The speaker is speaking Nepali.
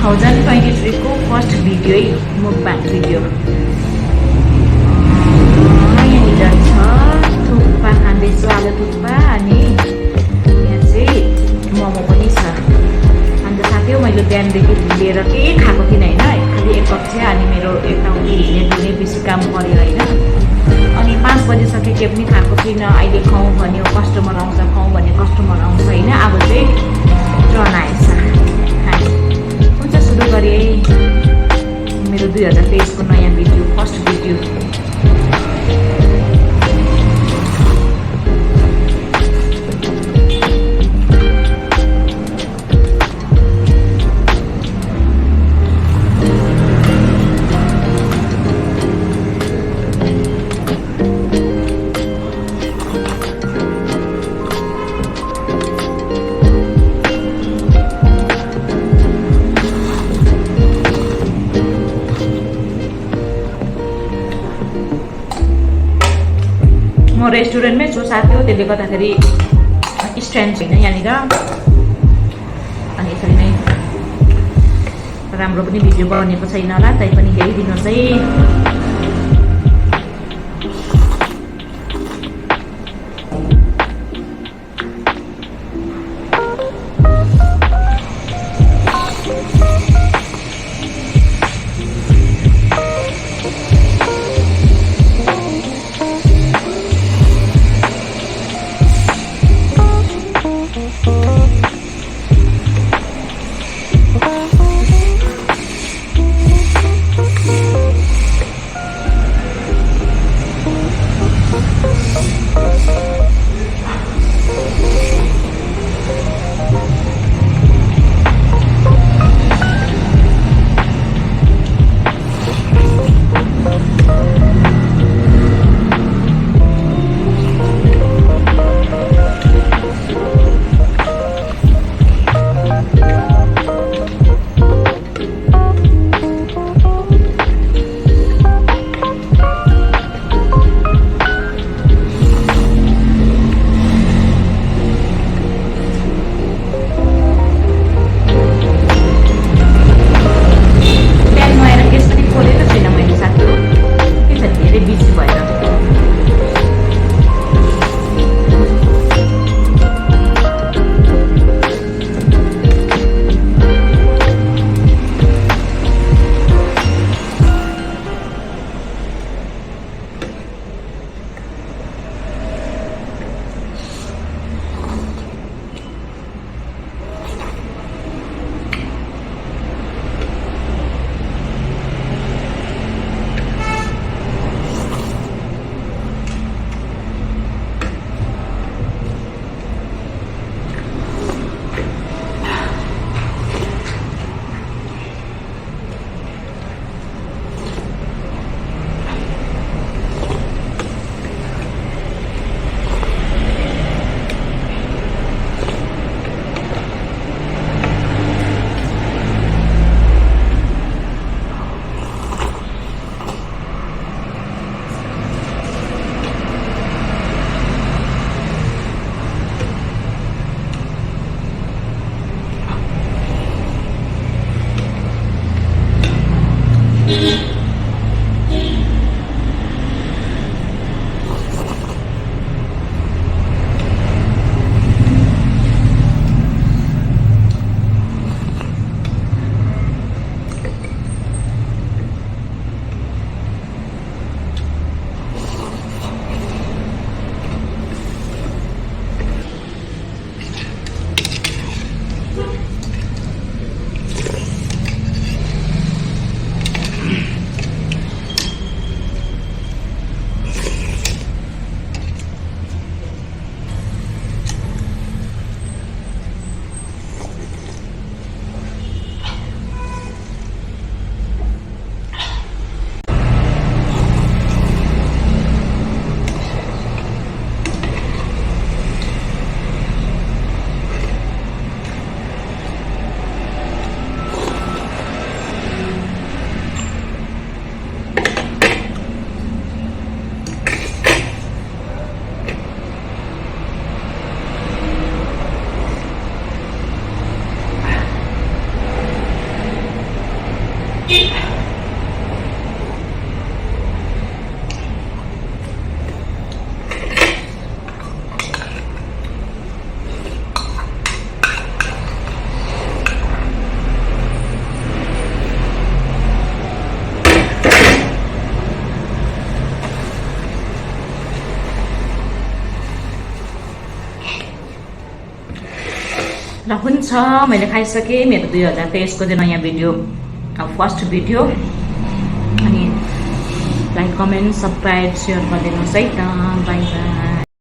2023 को फर्स्ट भिडियो है mukbang भिडियो। यहाँनिर छ थुक्पा खाँदैछु, आलु थुक्पा, अनि यहाँ चाहिँ मोमो पनि छ। अन्त साथै मैले बिहानदेखि लिएर केही खाएको थिइनँ होइन, खालि एक कप चिया, अनि मेरो यताउति हिँड्ने बेसी काम पऱ्यो होइन। अनि 5 बजिसके के पनि खाएको थिइनँ। अहिले खाउँ भन्यो कस्टमर आउँछ, खाउँ भन्यो कस्टमर आउँछ होइन। अब चाहिँ टर्न आएछ खाने। हुन्छ सुरु गरेँ मेरो 2023 को नयाँ भिडियो, फर्स्ट भिडियो। म रेस्टुरेन्टमै छु साथी हो, त्यसले गर्दाखेरि स्ट्यान्ड छैन यहाँनिर। अनि यसरी नै राम्रो पनि भिडियो बनेको छैन होला, तैपनि हेरिदिनुहोस् है। र हुन्छ मैले खाइसकेँ मेरो 2023 को चाहिँ नयाँ भिडियो फर्स्ट भिडियो अनि लाइक कमेन्ट सब्सक्राइब सेयर गरिदिनुहोस् है त बाई बाई